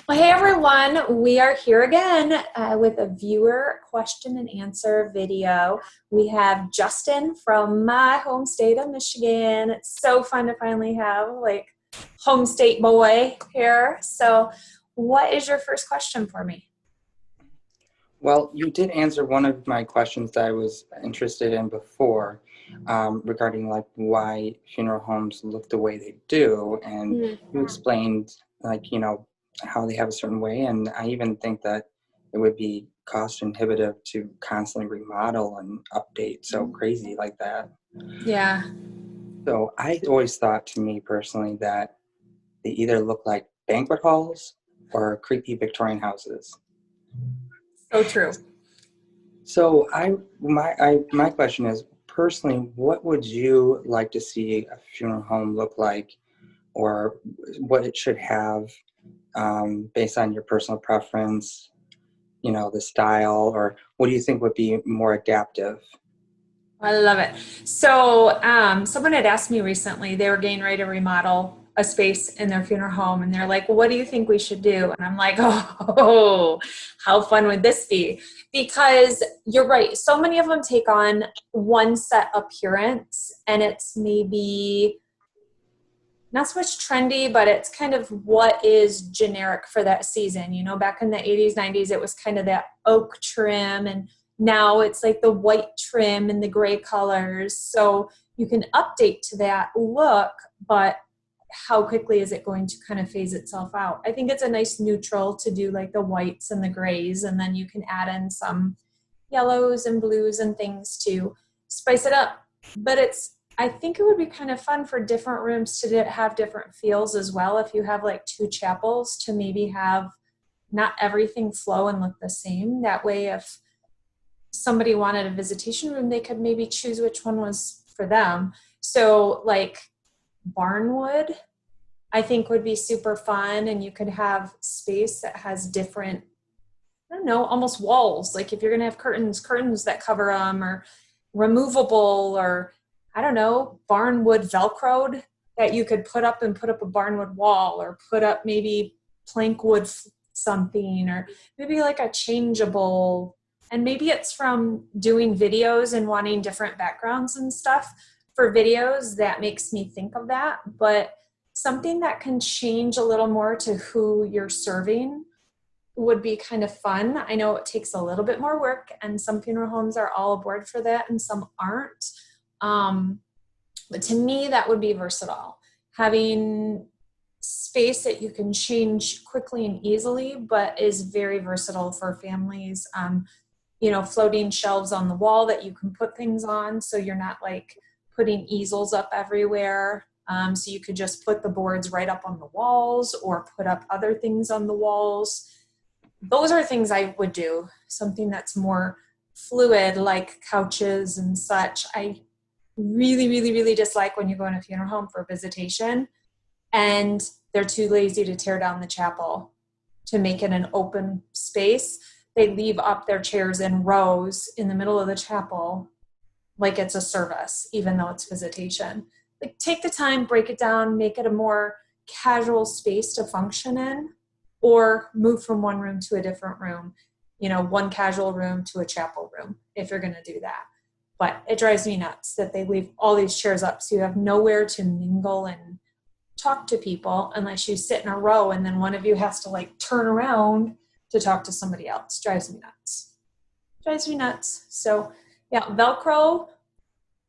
Well, hey everyone, we are here again with a viewer question and answer video. We have Justin from my home state of Michigan. It's so fun to finally have like home state boy here. So, what is your first question for me? Well, you did answer one of my questions that I was interested in before, regarding like why funeral homes look the way they do, and you Mhm. explained like how they have a certain way, and I even think that it would be cost inhibitive to constantly remodel and update so crazy like that. Yeah, So I always thought, to me personally, that they either look like banquet halls or creepy Victorian houses. so true. So my question is, personally, what would you like to see a funeral home look like, or what it should have, based on your personal preference? The style, or what do you think would be more adaptive? I love it. So, someone had asked me recently, they were getting ready to remodel a space in their funeral home, and they're like, well, what do you think we should do? And I'm like, oh, how fun would this be? Because you're right. So many of them take on one set appearance, and it's maybe not so much trendy, but it's kind of what is generic for that season. You know, back in the 80s, 90s, it was kind of that oak trim, and now it's like the white trim and the gray colors. So you can update to that look, but how quickly is it going to kind of phase itself out? I think it's a nice neutral to do like the whites and the grays, and then you can add in some yellows and blues and things to spice it up. But I think it would be kind of fun for different rooms to have different feels as well. If you have like two chapels, to maybe have not everything flow and look the same. That way, if somebody wanted a visitation room, they could maybe choose which one was for them. So, like barnwood, I think would be super fun, and you could have space that has different, I don't know, almost walls. Like if you're going to have curtains that cover them, or removable, or I don't know, barnwood velcroed that you could put up a barnwood wall, or put up maybe plank wood something, or maybe like a changeable. And maybe it's from doing videos and wanting different backgrounds and stuff for videos that makes me think of that. But something that can change a little more to who you're serving would be kind of fun. I know it takes a little bit more work, and some funeral homes are all aboard for that, and some aren't. Um, but to me, that would be versatile. Having space that you can change quickly and easily, but is very versatile for families. Floating shelves on the wall that you can put things on, so you're not like putting easels up everywhere. So you could just put the boards right up on the walls, or put up other things on the walls. Those are things I would do. Something that's more fluid, like couches and such. I really, really, really dislike when you go in a funeral home for a visitation and they're too lazy to tear down the chapel to make it an open space. They leave up their chairs in rows in the middle of the chapel like it's a service, even though it's visitation. Like, take the time, break it down, make it a more casual space to function in, or move from one room to a different room, one casual room to a chapel room if you're going to do that. But it drives me nuts that they leave all these chairs up so you have nowhere to mingle and talk to people unless you sit in a row, and then one of you has to like turn around to talk to somebody else. Drives me nuts. Drives me nuts. So yeah, Velcro,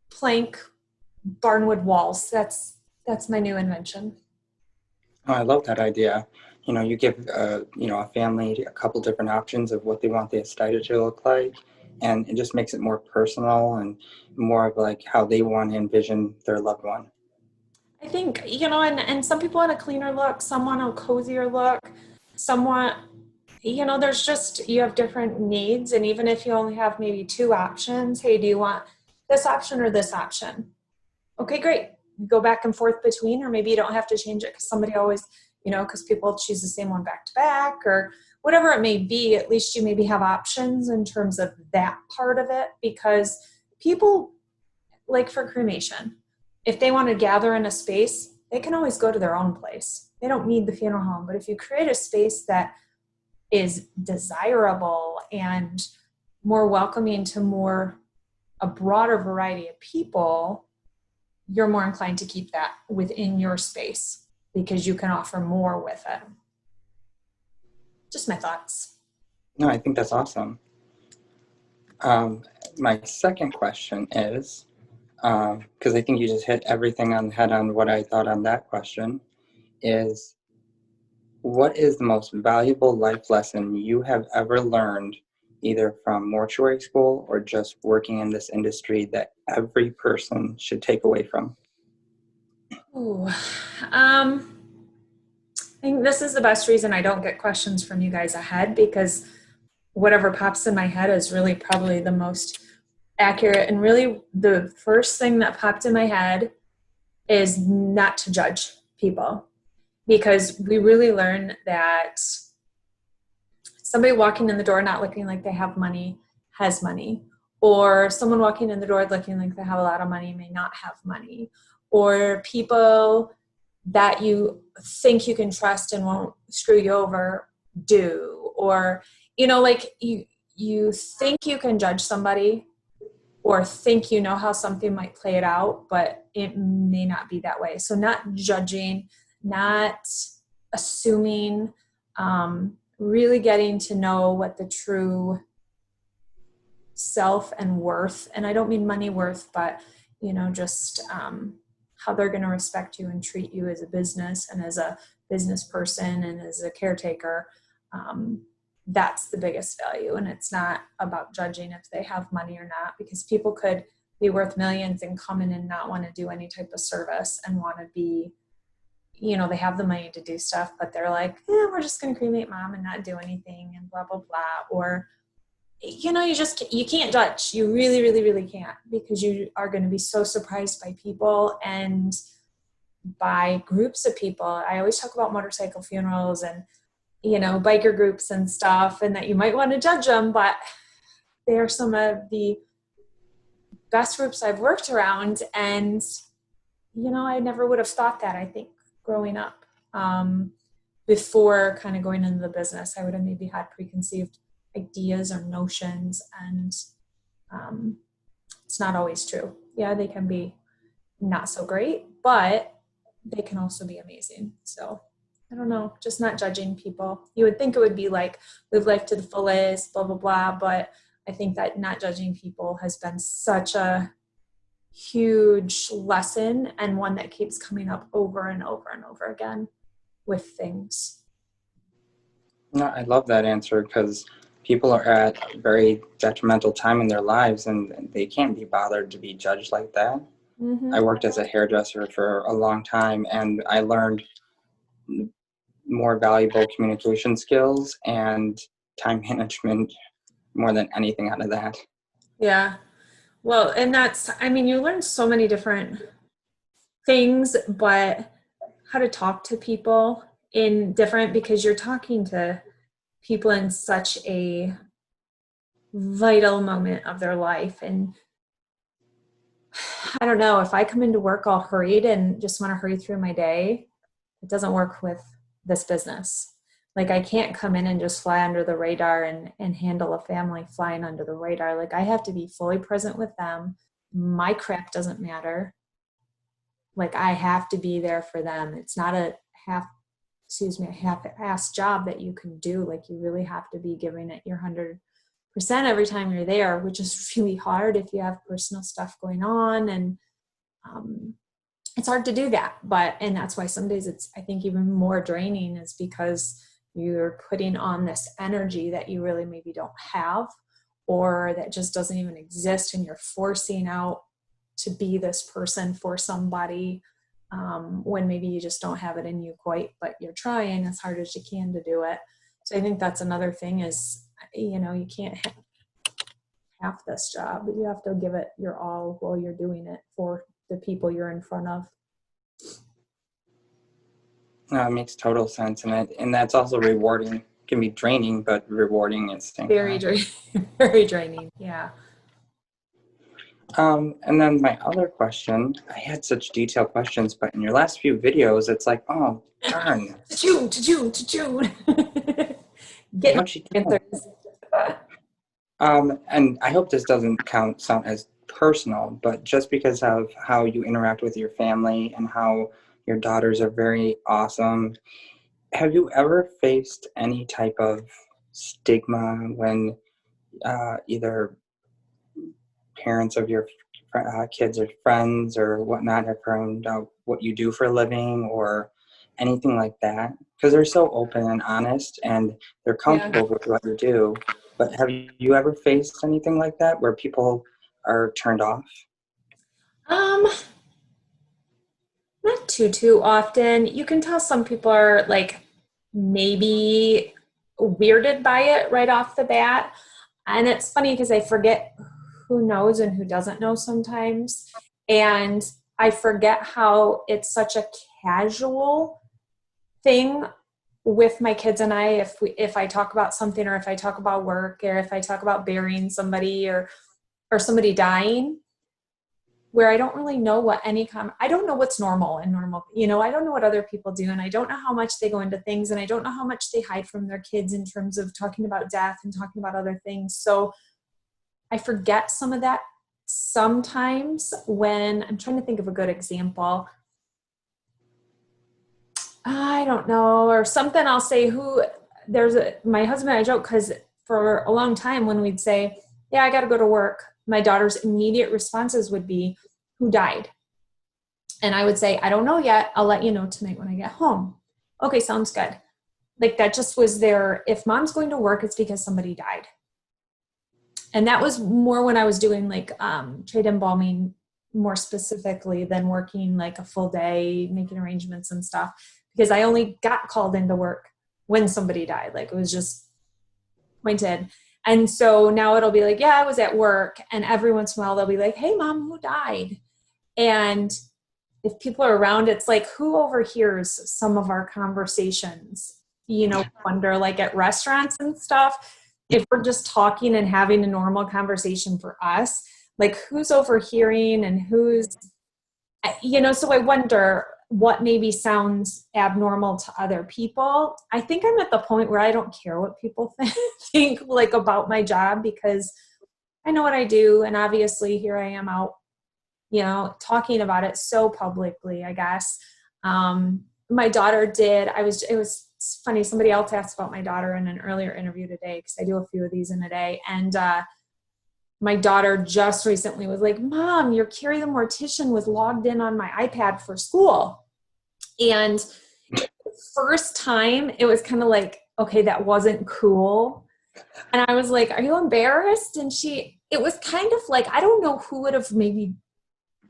plank, barnwood walls. That's my new invention. Oh, I love that idea. You give a family a couple different options of what they want the aesthetic to look like, and it just makes it more personal and more of like how they want to envision their loved one. I think, and some people want a cleaner look, some want a cozier look, some want, there's just, you have different needs. And even if you only have maybe two options, hey, do you want this option or this option? Okay, great. Go back and forth between, or maybe you don't have to change it because somebody always, because people choose the same one back to back, or whatever it may be. At least you maybe have options in terms of that part of it, because people, like for cremation, if they want to gather in a space, they can always go to their own place. They don't need the funeral home. But if you create a space that is desirable and more welcoming to a broader variety of people, you're more inclined to keep that within your space because you can offer more with it. Just my thoughts. No, I think that's awesome. My second question is, because I think you just hit everything on the head on what I thought on that question, is what is the most valuable life lesson you have ever learned, either from mortuary school or just working in this industry, that every person should take away from? Ooh, I think this is the best reason I don't get questions from you guys ahead, because whatever pops in my head is really probably the most accurate. And really the first thing that popped in my head is not to judge people, because we really learn that somebody walking in the door not looking like they have money has money, or someone walking in the door looking like they have a lot of money may not have money, or people that you think you can trust and won't screw you over do, or like you think you can judge somebody or think you know how something might play it out, but it may not be that way. So not judging, not assuming, really getting to know what the true self and worth, and I don't mean money worth, but just how they're going to respect you and treat you as a business and as a business person and as a caretaker. That's the biggest value. And it's not about judging if they have money or not, because people could be worth millions and come in and not want to do any type of service and want to be, they have the money to do stuff, but they're like, we're just going to cremate mom and not do anything and blah, blah, blah. Or, you can't judge. You really, really, really can't, because you are going to be so surprised by people and by groups of people. I always talk about motorcycle funerals and, biker groups and stuff, and that you might want to judge them, but they are some of the best groups I've worked around. And, I never would have thought that, I think, growing up. Before kind of going into the business, I would have maybe had preconceived ideas or notions, and it's not always true. Yeah, they can be not so great, but they can also be amazing. So I don't know, just not judging people. You would think it would be like live life to the fullest, blah, blah, blah. But I think that not judging people has been such a huge lesson, and one that keeps coming up over and over and over again with things. No, I love that answer, because people are at a very detrimental time in their lives and they can't be bothered to be judged like that. Mm-hmm. I worked as a hairdresser for a long time, and I learned more valuable communication skills and time management more than anything out of that. Yeah. Well, and you learn so many different things, but how to talk to people because you're talking to people in such a vital moment of their life. And I don't know, if I come into work all hurried and just want to hurry through my day, it doesn't work with this business. Like, I can't come in and just fly under the radar and handle a family flying under the radar. Like, I have to be fully present with them. My crap doesn't matter. Like, I have to be there for them. It's not a half-assed job that you can do. Like, you really have to be giving it your 100% every time you're there, which is really hard if you have personal stuff going on. And it's hard to do that. And that's why some days it's, I think, even more draining, is because you're putting on this energy that you really maybe don't have, or that just doesn't even exist, and you're forcing out to be this person for somebody, when maybe you just don't have it in you quite, but you're trying as hard as you can to do it. So I think that's another thing is, you can't have half this job, but you have to give it your all while you're doing it for the people you're in front of. No, it makes total sense, and that's also rewarding. It can be draining, but rewarding at the same time. Very draining. Yeah. And then my other question, I had such detailed questions, but in your last few videos, it's like, oh, darn, June. Getting how'd you do it? answers. And I hope this doesn't sound as personal, but just because of how you interact with your family and how your daughters are very awesome, have you ever faced any type of stigma when either parents of your kids or friends or whatnot have found out what you do for a living or anything like that? Because they're so open and honest and they're Yeah. comfortable with what you do. But have you ever faced anything like that where people are turned off? Um, Not too often. You can tell some people are like maybe weirded by it right off the bat. And it's funny because I forget who knows and who doesn't know sometimes. And I forget how it's such a casual thing with my kids and I if I talk about something or if I talk about work or if I talk about burying somebody or somebody dying where I don't really know what I don't know what's normal and normal. I don't know what other people do and I don't know how much they go into things and I don't know how much they hide from their kids in terms of talking about death and talking about other things. So I forget some of that sometimes when I'm trying to think of a good example. I don't know, or something I'll say my husband and I joke because for a long time when we'd say, yeah, I got to go to work, my daughter's immediate responses would be, who died? And I would say, I don't know yet. I'll let you know tonight when I get home. Okay, sounds good. Like that just was there. If mom's going to work, it's because somebody died. And that was more when I was doing like trade embalming more specifically than working like a full day, making arrangements and stuff, because I only got called into work when somebody died. Like it was just pointed. And so now it'll be like, yeah, I was at work. And every once in a while they'll be like, hey mom, who died? And if people are around, it's like, who overhears some of our conversations? Wonder like at restaurants and stuff, if we're just talking and having a normal conversation for us, like who's overhearing and so I wonder what maybe sounds abnormal to other people. I think I'm at the point where I don't care what people think like about my job because I know what I do. And obviously here I am out talking about it so publicly, I guess. My daughter did. It was funny. Somebody else asked about my daughter in an earlier interview today, because I do a few of these in a day. And my daughter just recently was like, Mom, your Carrie the Mortician was logged in on my iPad for school. And first time it was kind of like, okay, that wasn't cool. And I was like, are you embarrassed? And it was kind of like, I don't know who would have maybe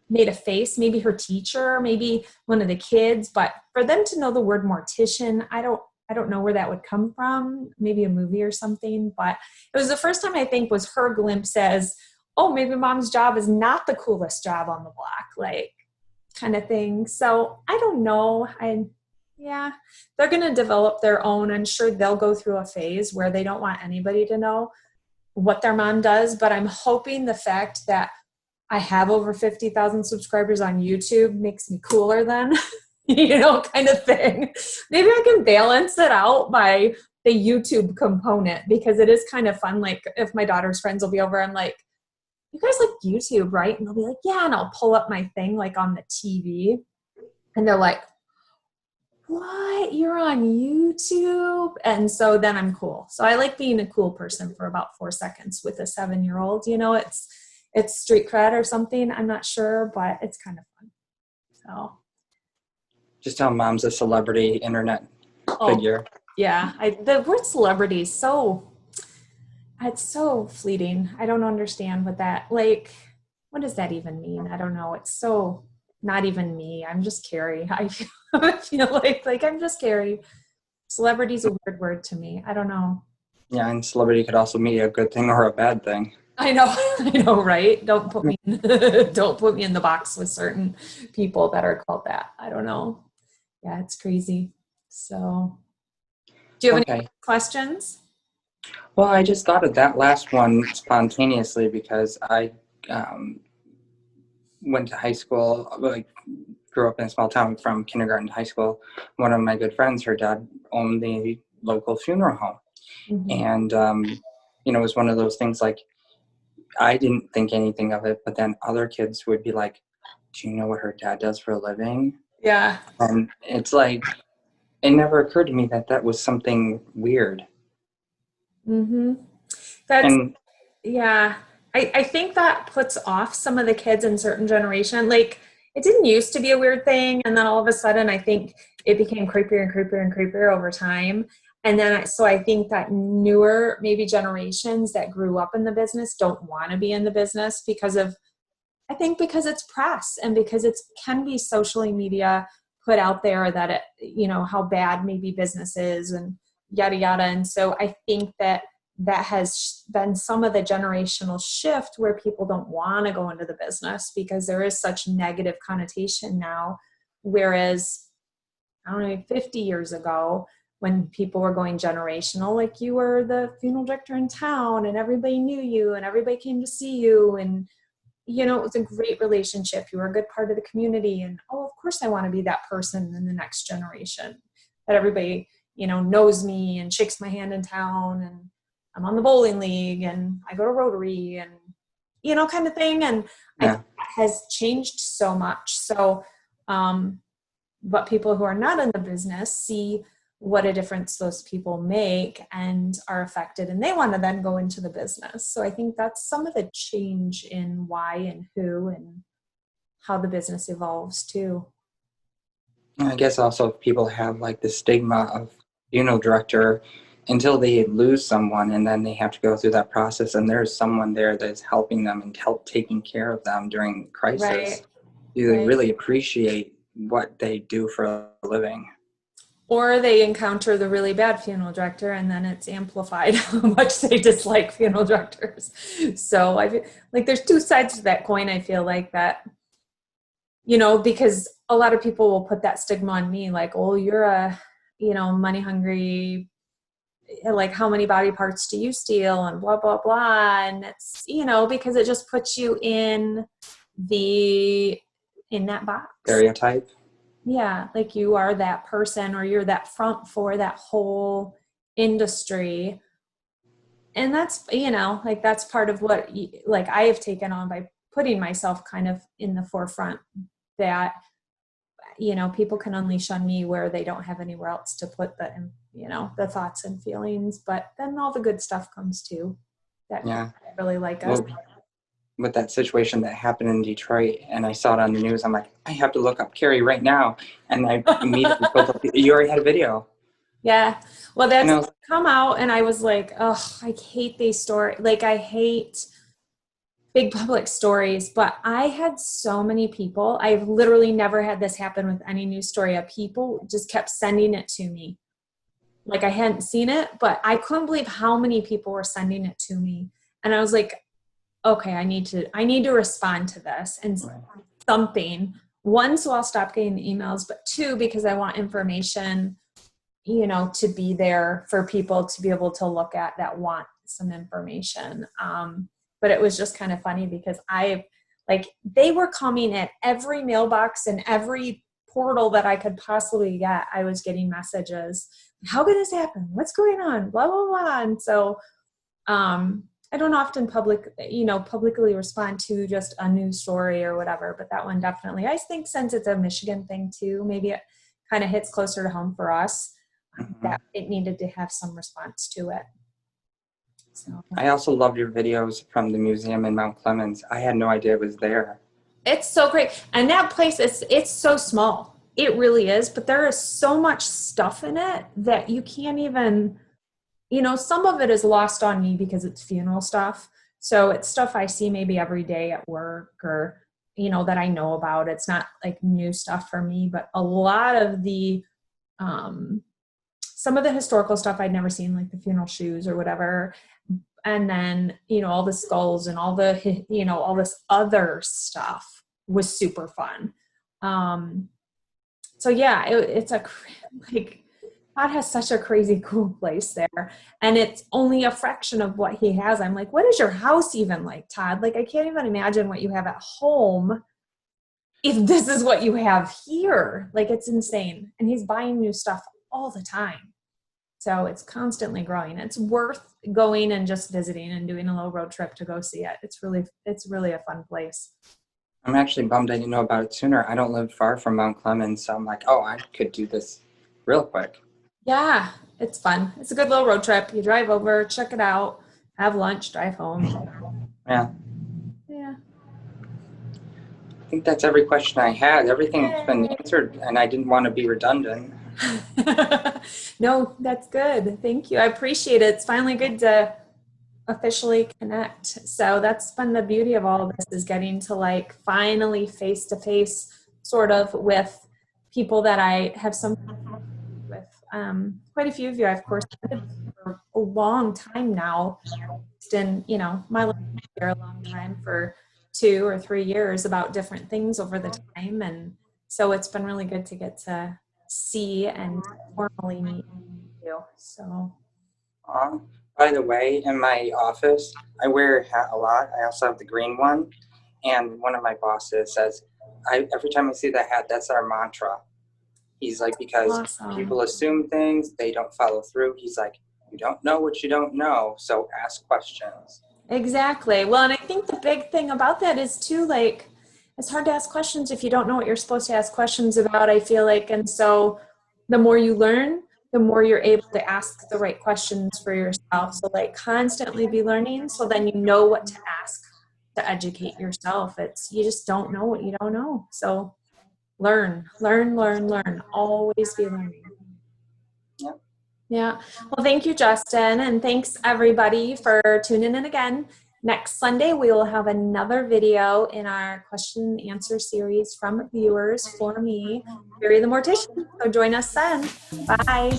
made a face, maybe her teacher, maybe one of the kids, but for them to know the word mortician, I don't know where that would come from, maybe a movie or something, but it was the first time I think was her glimpse as, oh, maybe mom's job is not the coolest job on the block, like kind of thing. So I don't know. Yeah, they're going to develop their own. I'm sure they'll go through a phase where they don't want anybody to know what their mom does, but I'm hoping the fact that I have over 50,000 subscribers on YouTube makes me cooler then, kind of thing. Maybe I can balance it out by the YouTube component, because it is kind of fun. Like if my daughter's friends will be over, I'm like, you guys like YouTube, right? And they'll be like, yeah. And I'll pull up my thing like on the TV and they're like, what? You're on YouTube? And so then I'm cool. So I like being a cool person for about 4 seconds with a 7-year-old, it's street cred or something. I'm not sure, but it's kind of fun. So Just tell mom's a celebrity internet figure. Yeah. The word celebrity is it's so fleeting. I don't understand what what does that even mean? I don't know. It's so not even me. I'm just Carrie. I feel like I'm just Carrie. Celebrity's a weird word to me. I don't know. Yeah, and celebrity could also mean a good thing or a bad thing. I know, right? Don't put me in the box with certain people that are called that. I don't know. Yeah, it's crazy. So, do you have any questions? Well, I just thought of that last one spontaneously because I went to high school, like grew up in a small town from kindergarten to high school. One of my good friends, her dad owned the local funeral home. Mhm. And, it was one of those things like, I didn't think anything of it, but then other kids would be like, do you know what her dad does for a living? Yeah. And it's like, it never occurred to me that that was something weird. Hmm. That's, And yeah. I think that puts off some of the kids in certain generation. Like it didn't used to be a weird thing. And then all of a sudden, I think it became creepier and creepier and creepier over time. And then, so I think that newer, maybe generations that grew up in the business don't want to be in the business because of, I think because it's press and because it can be socially media put out there that it, how bad maybe business is and yada yada. And so I think that that has been some of the generational shift where people don't want to go into the business because there is such negative connotation now. Whereas, I don't know, 50 years ago, when people were going generational, like you were the funeral director in town and everybody knew you and everybody came to see you and it was a great relationship. You were a good part of the community. And, oh, of course I want to be that person in the next generation that everybody, knows me and shakes my hand in town. And I'm on the bowling league and I go to Rotary and, kind of thing. And I yeah, think that has changed so much. So, but people who are not in the business see what a difference those people make and are affected, and they want to then go into the business. So I think that's some of the change in why and who and how the business evolves too. I guess also people have like the stigma of funeral director until they lose someone, and then they have to go through that process, and there's someone there that's helping them and help taking care of them during crisis. Right, You right. really appreciate what they do for a living. Or they encounter the really bad funeral director and then it's amplified how much they dislike funeral directors. So I feel like there's two sides to that coin. I feel like that, because a lot of people will put that stigma on me, like, oh, you're a, money hungry, like how many body parts do you steal and blah, blah, blah. And it's, because it just puts you in that box. Stereotype. Yeah, like you are that person or you're that front for that whole industry. And that's, like that's part of what like I have taken on by putting myself kind of in the forefront that, people can unleash on me where they don't have anywhere else to put the thoughts and feelings, but then all the good stuff comes too that Yeah. really like us. Well, with that situation that happened in Detroit, and I saw it on the news, I'm like, I have to look up Carrie right now. And I immediately pulled up, you already had a video. Yeah. Well, And that's I was, come out and I was like, oh, I hate these stories. Like I hate big public stories, but I had so many people. I've literally never had this happen with any news story. People just kept sending it to me. Like I hadn't seen it, but I couldn't believe how many people were sending it to me. And I was like, okay, I need to respond to this and something. One, so I'll stop getting the emails, but two, because I want information, to be there for people to be able to look at that want some information. But it was just kind of funny because they were coming at every mailbox and every portal that I could possibly get. I was getting messages. How could this happen? What's going on? Blah, blah, blah. And so, I don't often publicly respond to just a news story or whatever, but that one definitely, I think since it's a Michigan thing too, maybe it kind of hits closer to home for us, that it needed to have some response to it. So I also loved your videos from the museum in Mount Clemens. I had no idea it was there. it's so great. And that place, it's so small. It really is, but there is so much stuff in it that you can't even, some of it is lost on me because it's funeral stuff. So it's stuff I see maybe every day at work or, that I know about. It's not like new stuff for me, but a lot of the, some of the historical stuff I'd never seen, like the funeral shoes or whatever. And then, all the skulls and all the, all this other stuff was super fun. So yeah, it's like, God has such a crazy cool place there. And it's only a fraction of what he has. I'm like, what is your house even like, Todd? Like, I can't even imagine what you have at home if this is what you have here, like it's insane. And he's buying new stuff all the time. So it's constantly growing. It's worth going and just visiting and doing a little road trip to go see it. It's really a fun place. I'm actually bummed I didn't know about it sooner. I don't live far from Mount Clemens, so I'm like, oh, I could do this real quick. Yeah, it's fun. It's a good little road trip. You drive over, check it out, have lunch, drive home. Yeah. Yeah. I think that's every question I had. Everything's been answered, and I didn't want to be redundant. No, that's good. Thank you. I appreciate it. It's finally good to officially connect. So that's been the beauty of all of this, is getting to like finally face to face sort of with people that I have some with. Quite a few of you, I've, of course, for a long time now. It's been, you know, my life here a long time, for 2 or 3 years, about different things over the time. And so it's been really good to get to see and formally meet you. So By the way, in my office, I wear a hat a lot. I also have the green one. And one of my bosses says, every time I see that hat, that's our mantra. He's like, because awesome. people assume things, they don't follow through. He's like, you don't know what you don't know, so ask questions. Exactly. Well, and I think the big thing about that is too, like, it's hard to ask questions if you don't know what you're supposed to ask questions about, I feel like. And so the more you learn, the more you're able to ask the right questions for yourself. So like constantly be learning, so then you know what to ask to educate yourself. It's, you just don't know what you don't know. So learn. Always be learning. Yep. Yeah. Well, thank you, Justin. And thanks everybody for tuning in again. Next Sunday, we will have another video in our question and answer series from viewers for me, Barry the Mortician. So join us then. Bye.